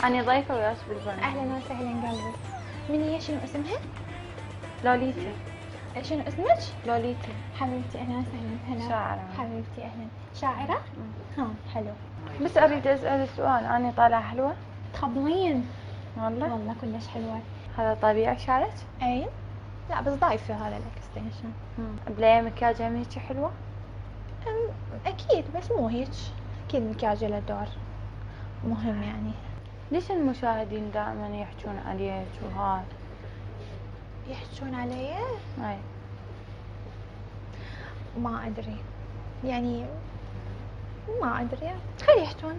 أنا ضيفة وياك بالبرنامج. اهلا وسهلا قلبي. من هي شنو اسمها؟ لوليتا. شنو اسمك؟ لوليتا. حبيبتي اهلا وسهلا. هلا شاعرة. حبيبتي اهلا. شاعرة؟ ها حلو. بس أريد أسأل سؤال، أنا طالعة حلوة؟ تخبلين؟ والله؟ والله كلش حلوة. هذا طبيعي شعرك؟ اي لا بس ضايفة هذا الاكستنشن. بلاي مكياج هم هيك حلوة؟ اكيد بس مو هيك، اكيد مكياج له دور مهم يعني. ليش المشاهدين دائما يحجون عليك وهاي؟ يحجون علي؟ أي. ما ادري يعني، ما ادري، خلي يحجون،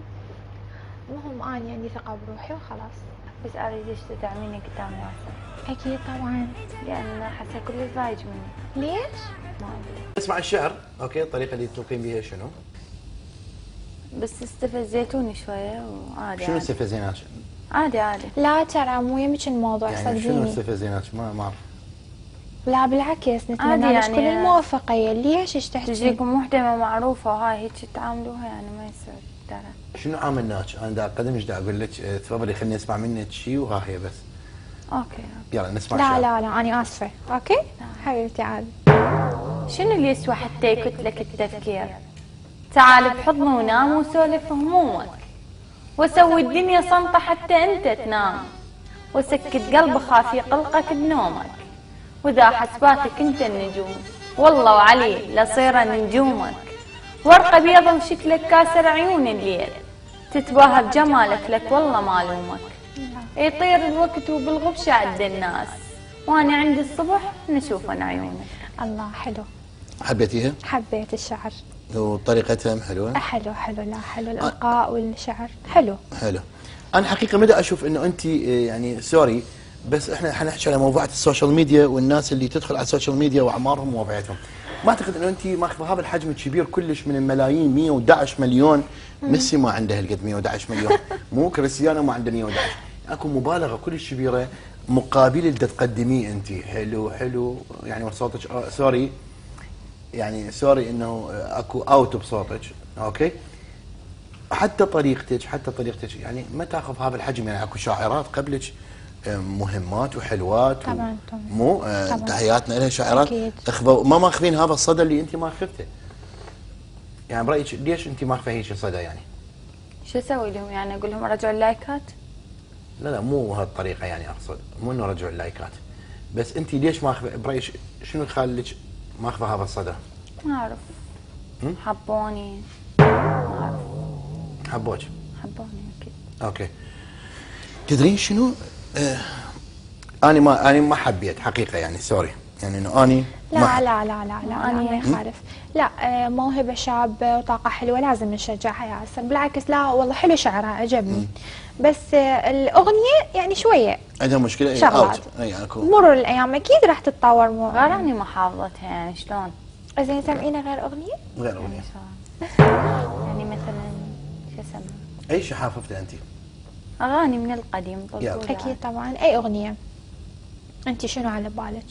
المهم اني عندي ثقة بروحي وخلاص. بس أريدك تدعميني قدام ناس. اكيد طبعا. لأن حاسة كل زايج مني. ليش؟ ما أدري. اسمع الشعر، اوكي، الطريقه اللي تلقين بها شنو؟ بس استفزيتوني شوية وعادي. شنو عادي. استفزيناك؟ عادي عادي. لا ترى مو يمك الموضوع، يعني شنو صدقيني. استفزيناك؟ ما اعرف. لا بالعكس، عادي نتمنى لك يعني كل الموفقية. ليش ايش تحكي؟ تجيكم وحدة معروفة وهاي هيك تعاملوها، يعني ما يصير ترى. شنو عاملناك؟ انا دا اقدمش دا اقول لك تفضلي خليني اسمع منك شيء وها هي بس. اوكي. يلا نسمع لا الشعر. لا لا انا اسفة. اوكي حبيبتي عادي. شنو اللي يسوى حتى يكتلك التفكير؟ تعال بحضني ونام وسولف همومك، وسوي الدنيا صمتة حتى انت تنام، وسكت قلب خاف يقلقك بنومك، واذا حسباتك انت النجوم والله وعلي لصيرن نجومك، ورقة بيضة وشكلك كاسر عيون الليل، تتباهى بجمالك لك والله معلومك، يطير الوقت وبالغبشة عد الناس، وانا عند الصبح نشوفن عيونك. الله حلو. حبيتيها؟ حبيت الشعر. وطريقتها هم حلوه؟ حلو حلو. لا حلو الالقاء والشعر حلو. حلو. انا حقيقه مدى اشوف انه انت يعني سوري، بس احنا حنحكي على موضوعة السوشيال ميديا والناس اللي تدخل على السوشيال ميديا واعمارهم ووضعيتهم. ما اعتقد انه انت ماخذه هذا الحجم الكبير كلش من الملايين. 111 مليون. ميسي ما عنده هالقد 111 مليون، مو كريستيانو ما عنده 111. اكو مبالغه كلش كبيره مقابل اللي تقدميه انت. حلو حلو يعني صوتك سوري، يعني سوري انه اكو اوت بصوتك، اوكي. حتى طريقتك يعني ما تاخذ هذا الحجم. يعني اكو شاعرات قبلك مهمات وحلوات طبعا طبعا. مو طبعاً. تحياتنا لها شاعرات أكيد. ما ماخذين هذا الصدى اللي انت ماخذته. يعني برايك ليش انت ماخذه هيك صدى يعني؟ شو اسوي لهم يعني؟ اقول لهم رجعوا اللايكات؟ لا مو هالطريقه، يعني اقصد مو انه رجعوا اللايكات، بس انت ليش ماخذه؟ برايك شنو يخليك ماخذه هذا الصدى؟ ما اعرف. حبوني. حبوك؟ حبوني اكيد. اوكي. تدرين شنو؟ انا ما حبيت حقيقه، يعني سوري، يعني انه اني لا لا لا لا لا ما يخالف. لا موهبة شابة وطاقة حلوة لازم نشجعها يا عسل. بالعكس لا والله حلو شعرها عجبني. بس الأغنية يعني شوية عندها مشكلة. شغلات. اي اكو مرور الأيام أكيد راح تتطور. مو غير اني ما حافظتها، يعني شلون؟ زين سمعينا غير أغنية؟ غير اغنيه. يعني مثلا شو اسمها؟ اي شيء حافظته انت؟ اغاني من القديم يلا. طلعوا. أكيد طبعا. أي أغنية أنت شنو على بالك؟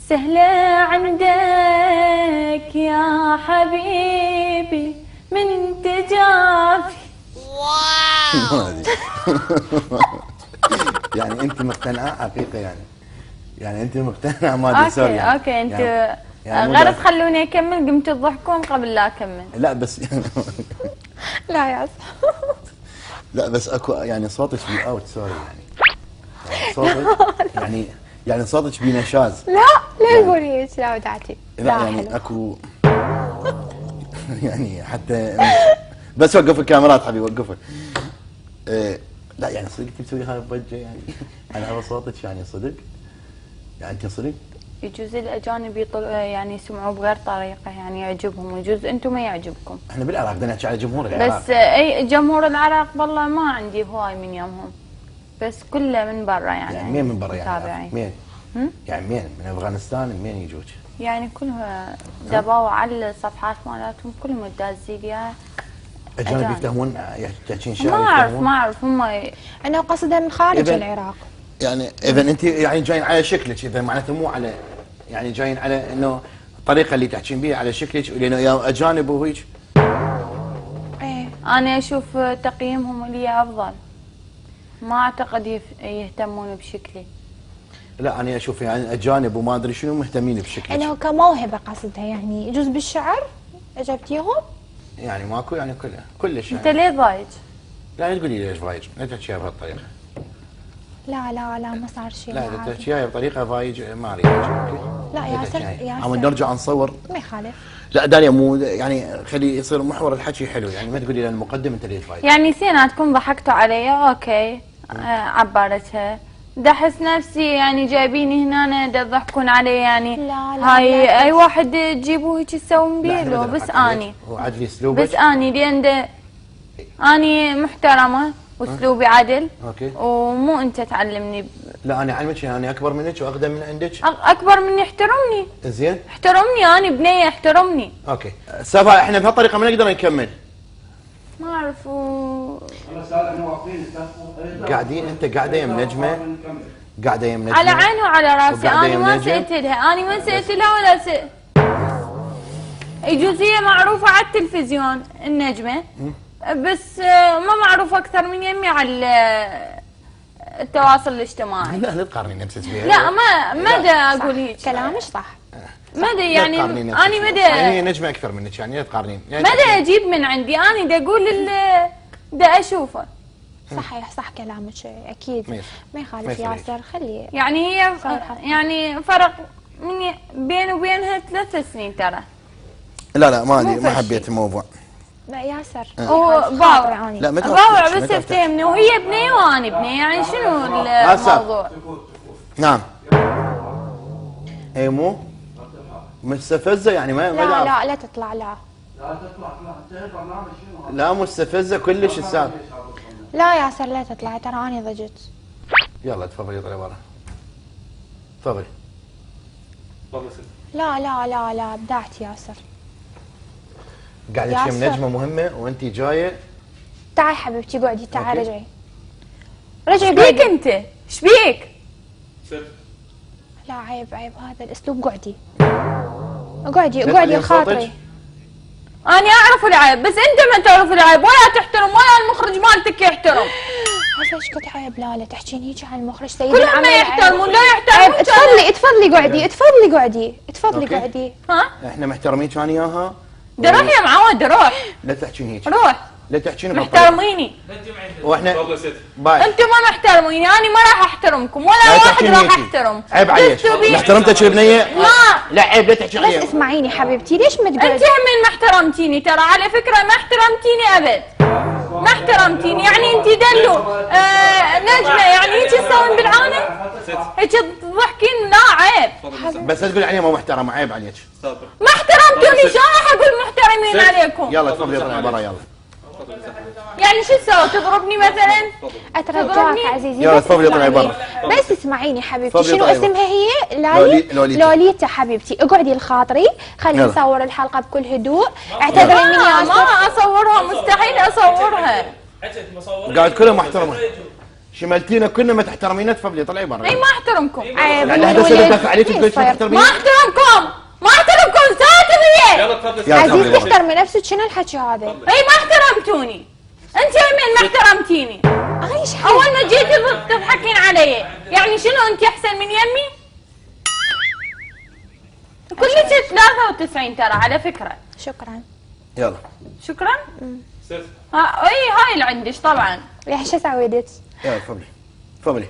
سهلة عندك يا حبيبي من تجافي. يعني انت مقتنعه حقيقه؟ يعني انت مقتنعه؟ ما ادري سوري. اوكي انت يعني غير تخلوني اكمل، قمتوا تضحكون قبل لا اكمل. لا بس لا يا لا بس اكو يعني صوتك بي اوت سوري يعني صوتك يعني صوتك بنشاز. لا لا تقولي هيك. لا ودعتي. لا يعني حلو. اكو يعني حتى بس وقف الكاميرات حبيبي وقفها. لا يعني صدق انت تسوي هاي الضجه يعني على هذا صوتك؟ يعني صدق؟ يعني انت صدق؟ يجوز الاجانب يعني يسمعوا بغير طريقه، يعني يعجبهم، ويجوز انتم ما يعجبكم. احنا بالعراق بدنا نحكي على جمهور العراق. بس اي جمهور العراق والله ما عندي هواي من يومهم، بس كله من برا يعني مين من برا يعني؟ متابعين. مين؟ يعني مين من افغانستان مين يجوك؟ يعني كلها دباوا على الصفحات مالتهم كلهم الدازيق يعني اجانب يفتهمون يحكين شعر؟ ما اعرف هم أنا قصدها من خارج العراق. يعني اذا انت يعني جايين على شكلك، اذا معناته مو على يعني جايين على انه الطريقه اللي تحكين بيها على شكلك، لانه يا اجانب وهيك. ايه انا اشوف تقييمهم لي افضل. ما اعتقد يهتمون بشكلي. لا انا اشوف يعني اجانب وما ادري شنو مهتمين بشكلك. انه كموهبه قصدها، يعني يجوز بالشعر عجبتيهم؟ يعني ماكو يعني كلش انت يعني. ليه ضايج؟ لا تقولي ليش ضايج، لا تحكيها بهالطريقه. لا ما صار شيء. لا اذا تحكيها بطريقه ضايج ما اريد اوكي. لا ياسر عم نرجع نصور. ما يخالف. لا داليا مو يعني خلي يصير محور الحكي حلو، يعني ما تقولي لنا المقدم انت ليش ضايج. يعني سيناتكم ضحكتوا علي اوكي عبرتها، دحس نفسي يعني جايبيني هنا تضحكون علي يعني. لا هاي اي واحد تجيبوه هيك تسوون بيله، بس اني وعدلي اسلوبك. بس اني لان اني محترمه واسلوبي عدل. اوكي. ومو انت تعلمني لا انا علمك انا اكبر منك واقدم من عندك. اكبر مني احترمني. زين. احترمني انا بنيه احترمني. اوكي سافا احنا بهالطريقه ما نقدر نكمل. ما اعرف قاعدين انت قاعده يم نجمه. قاعده يم نجمه على عيني وعلى راسي. وقاعدة انا يم ما نجم. سألت لها، انا ما سألت لها ولا يجوز هي معروفه على التلفزيون النجمه، بس ما معروفه اكثر من يمي على التواصل الاجتماعي. لا تقارني نفسك فيها. لا ما دا اقول هيك كلامش صح. ما دا يعني انا ما دا يعني هي نجمه اكثر منك يعني لا تقارنين. ما دا اجيب من عندي، انا دا اقول دا اشوفه. صحيح صح كلامك اكيد. ما يخالف ياسر، خلي يعني هي يعني فرق مني بيني وبينها 3 سنين ترى. لا ما حبيت الموضوع. لا ياسر هو باوع. لا ما باوع بس افتهمني، وهي بنيه وانا بنيه، يعني شنو الموضوع؟ نعم. اي مو مستفزه يعني ما لا تطلع. لا مستفزه كلش السالفه. لا ياسر لا تطلع، ترى اني ضجت. يلا تفضلي طلعي برا. تفضلي. لا ابدعت ياسر. قاعده تشم نجمه مهمه وانت جايه. تعي حبيبتي قعدي، تعي رجعي ايش بيك انت؟ ايش بيك؟ لا عيب هذا الاسلوب. قعدي خاطري. أنا أعرف العيب، بس أنت ما تعرف العيب ولا تحترم ولا المخرج مالتك يحترم. هسه ايش قد عيب؟ لا تحكين هيك عن المخرج سيد العمل. كلهم ما يحترمون، لا يحترمون. تفضلي قعدي. ها؟ احنا محترمين كان اياها. روح يا معود روح. لا تحكين هيك. روح. لا تحكين محترميني. واحنا انتم ما محترميني، انا ما راح احترمكم ولا واحد راح احترم. عيب عليك. احترمتك البنيه؟ لا عيب لا تحكي عليها. بس اسمعيني حبيبتي، ليش ما تقولي؟ انت هم ما احترمتيني ترى، على فكره ما احترمتيني ابد. ما احترمتيني، يعني انت دلو نجمه يعني هيك تسوين بالعانه؟ هيك تضحكين؟ لا عيب. بس لا تقولي عليها ما محترمه، عيب عليك. ما احترمتوني، شلون راح اقول محترمين عليكم؟ يلا تفضلي اطلعي برا يلا. يعني شو تسوي؟ تضربني مثلا؟ اترجاك عزيزي يلا تفضلي اطلعي برا. بس اسمعيني حبيبتي، شنو اسمها هي؟ لوليتا حبيبتي. اقعدي لخاطري، خلينا نصور الحلقه بكل هدوء. اعتذري مني يا ما اصورها، مستحيل اصورها. قاعد كلها محترمه. شملتينا كنا ما تحترمينا. تفضلي طلعي برا. اي ما احترمكم. يعني هذا سبب دافع عليك تقولي ما تحترمينا. ما احترمكم ساتر. عزيز تحترمي نفسك. شنو الحكي هذا؟ اي ما احترمتوني. انت يمين ما احترمتيني. اول ما جيتي تضحكين علي، يعني شنو انت احسن من يمي؟ كلك 93 ترى على فكره. شكرا. يلا شكرا. هاي اللي عندش طبعا. يا شو سويتي؟ يلا تفضلي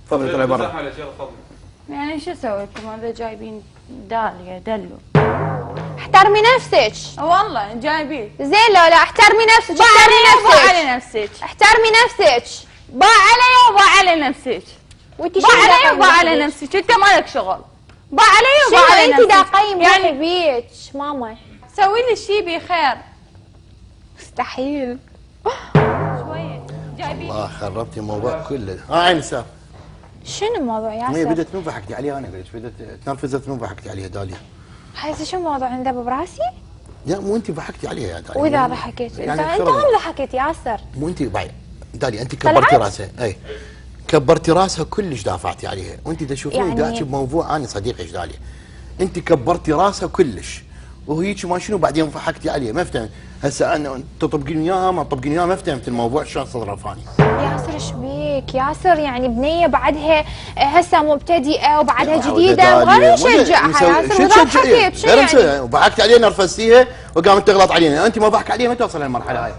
طلعي برا. يعني شو سويتكم؟ هذا جايبين داليا دلو. احترمي نفسك. والله جايبين زين. لا احترمي نفسك. باع على نفسك. احترمي نفسك. باع علي وباع على نفسك. باع علي وباع على نفسك. انت مالك شغل. باع علي وباع على نفسك. انت دا قيم يعني بيك ماما. سوي لي شيء بخير. مستحيل. شويه جايبين. الله خربتي الموضوع كله. عين سام. شنو الموضوع ياسر؟ هي بدت تنوب ضحكتي عليها. انا قلت بدت تنرفزت تنوب ضحكتي عليها داليا. هسه شو الموضوع عندها براسي؟ لا مو انت ضحكتي عليها يا داليا. واذا ضحكت يعني انت هم ضحكت ياسر. مو انت باي داليا انت كبرتي راسها. اي كبرتي راسها كلش دافعتي عليها، وانت تشوفين يعني داك بموضوع. انا صديقي داليا انت كبرتي راسها كلش وهيك ما شنو بعدين ضحكتي عليه ما فهمت. هسه انا تطبقين اياها ما تطبقين اياها ما فهمت الموضوع شلون صدر فاني. ياسر ايش بيك ياسر؟ يعني بنيه بعدها هسه مبتدئه وبعدها جديده، غير نشجعها ياسر وضع خفيف. شو يعني؟ وضحكت علينا رفستيها وقامت تغلط علينا، انت ما ضحك عليها ما توصل للمرحله هاي.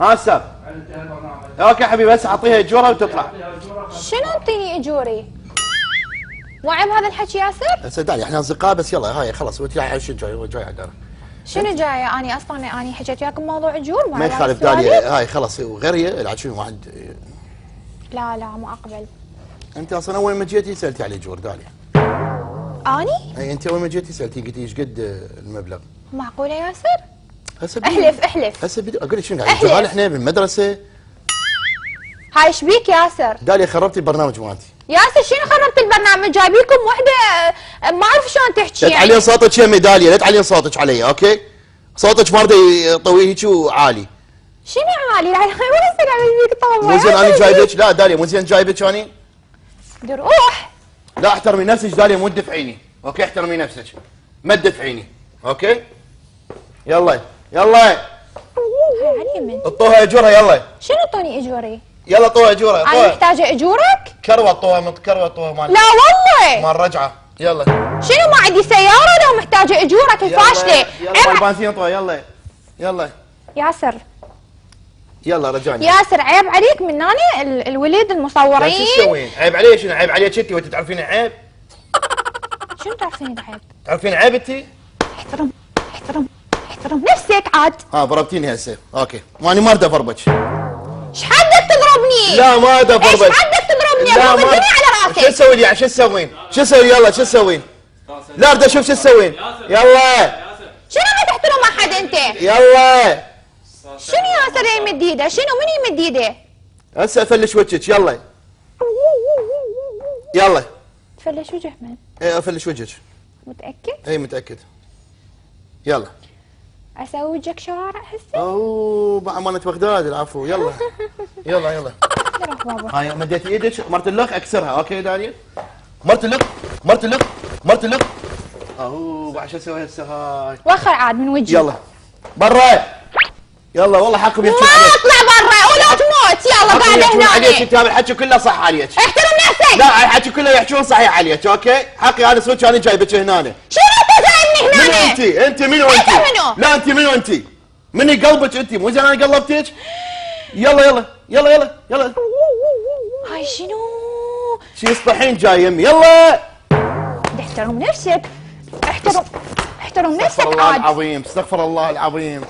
ها استاذ اوكي حبيبي بس اعطيها اجورها وتطلع. شنو انطيني اجوري؟ وعيب هذا الحكي ياسر؟ هسه دالي احنا اصدقاء بس يلا هاي خلاص وانت شو جاي على دارك. شنو جايه؟ اني اصلا اني حكيت وياكم موضوع اجور ما يخالف داليا هاي خلاص وغيرها العاد شنو واحد. لا ما اقبل. انت اصلا اول ما جيتي سالتي على الاجور داليا. اني؟ اي انت اول ما جيتي سالتي قلتي ايش قد المبلغ؟ معقوله ياسر؟ هسه احلف هسه اقول لك شنو قاعد جوال احنا بالمدرسه. هاي ايش بيك ياسر؟ داليا خربتي البرنامج مالتي. ياسر شنو خربت البرنامج؟ جايبيكم وحده ما اعرف شلون تحكي. لا تعلين صوتك يا داليا لا تعلين صوتك علي اوكي؟ صوتك ما رضي طويل هيك وعالي. شنو عالي؟ وين هسه قاعد بيك طبعا؟ مو زين انا جايبك. لا داليا مو زين جايبك اني. روح. لا احترمي نفسك داليا مو تدفعيني اوكي؟ احترمي نفسك ما تدفعيني اوكي؟ يلا هاي علي من اعطوها اجورها يلا. شنو اعطوني اجوري؟ يلا اعطوها اجورها انا محتاجه اجورك؟ كروه اعطوها كروه اعطوها مال لا والله مال رجعه يلا. شنو ما عندي سياره لو محتاجه اجورك الفاشله. يلا البنزين اعطوها يلا ياسر يلا رجعني. ياسر عيب عليك من هنا الولد المصورين. شو تسوين؟ عيب علي شنو؟ عيب عليك انت وانت تعرفين عيب؟ شنو تعرفين عيب؟ تعرفين عيب انت؟ احترم نفسك عاد. ضربتيني هسه اوكي ماني ما اريد اضربك. ايش حدك تضربني؟ لا ما اريد اضربك. ايش حدك تضربني؟ اضرب الدنيا على راسك. شو تسوي لي؟ شو تسوين؟ شو تسوي يلا شو تسوين؟ لا اريد اشوف شو تسوين. يلا شنو ما تحترم احد انت؟ يلا شنو ياسر يمد ايده؟ شنو من يمد ايده؟ هسه افلش وجهك يلا يلا. تفلش وجه من؟ ايه افلش وجهك. متاكد؟ اي متاكد. يلا اسوي وجهك شوارع هسه؟ اوه بعمانة بغداد العفو يلا يلا روح بابا. هاي مديتي ايدك مرت اللخ اكسرها اوكي داليا. مرت اللخ اوه بعد شو اسوي هسه هاي؟ وخر عاد من وجهي. يلا برا يلا والله حقهم ما يحكون عليك. اطلع برا ولو تموت. يلا حقهم قاعده يحكون عليك هنا. انت هذا الحكي كله صح عليك. احترم نفسك. لا الحكي كله يحكون صحيح عليك اوكي؟ حقي انا صدق انا جايبك هنا. شنو انت جايبني هنا؟ انت منو انت؟ منو؟ لا انت منو انت؟ مني قلبك انت مو زين انا قلبتك؟ يلا هاي شنو؟ شي يصطحين جاي يمي يلا. احترم نفسك. احترم نفسك استغفر الله عاد. العظيم استغفر الله العظيم.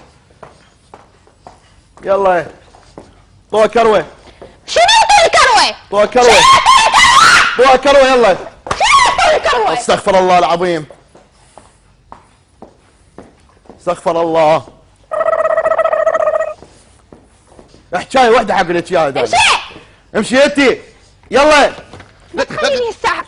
يلا طوى كروه. شنو طول كروه؟ طوى كروه يلا. شنو طول كروه؟ استغفر الله العظيم استغفر الله. حكايه واحده حق لك اياها دايما. امشي انتي يلا. خليني الساعه.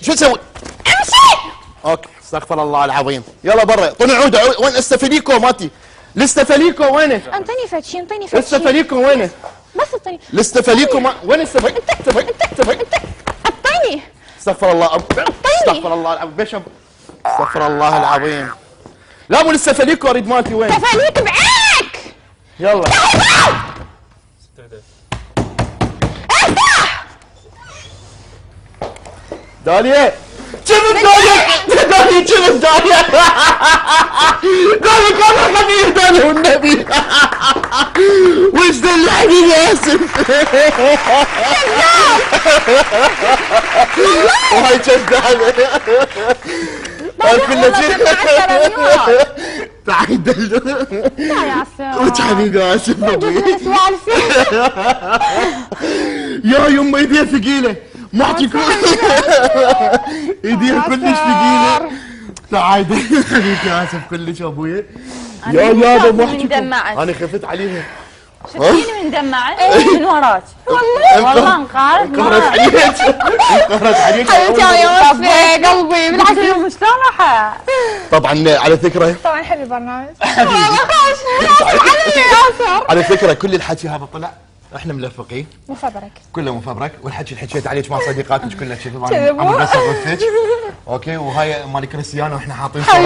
شو تسوي؟ امشي. اوكي استغفر الله العظيم. يلا برا اعطوني عوده. وين استفليكو مالتي؟ الاستفليكو وينه؟ انطيني فتشي. الاستفليكو وينه؟ بس اعطيني. الاستفليكو وين اعطيني. استغفر الله استغفر الله العظيم. استغفر الله العظيم. لا مو الاستفليكو اريد مالتي وين؟ تفاليك بعينك. يلا داليا شوف داليا شوف داليا كان خبير داليا والنبي وش ذا الحبيب يا اسف. وهاي كذابه هاي كله شيء. تعال دلو لا يا عسل. وش حبيبي اسف سوالفي. يا يما ايديها ثقيله ما احكي ايديها كلش ثقيله. تعال حبيبي اسف كلش ابويا. يا يابا ما احكي انا خفت عليها. شفتيني مندمعة من وراك والله انقهرت عليك حبيبتي يا وفي قلبي بالعكس. شلون راح طبعا على فكره طبعا حلو البرنامج والله خوش. على فكره كل الحكي هذا طلع احنا ملفقين مفبرك كله مفبرك والحكي اللي حكيت عليك مع صديقاتك كلها شيء طبعا كذبوا. عم بس اوكي وهاي مال كريستيانو احنا حاطين صورة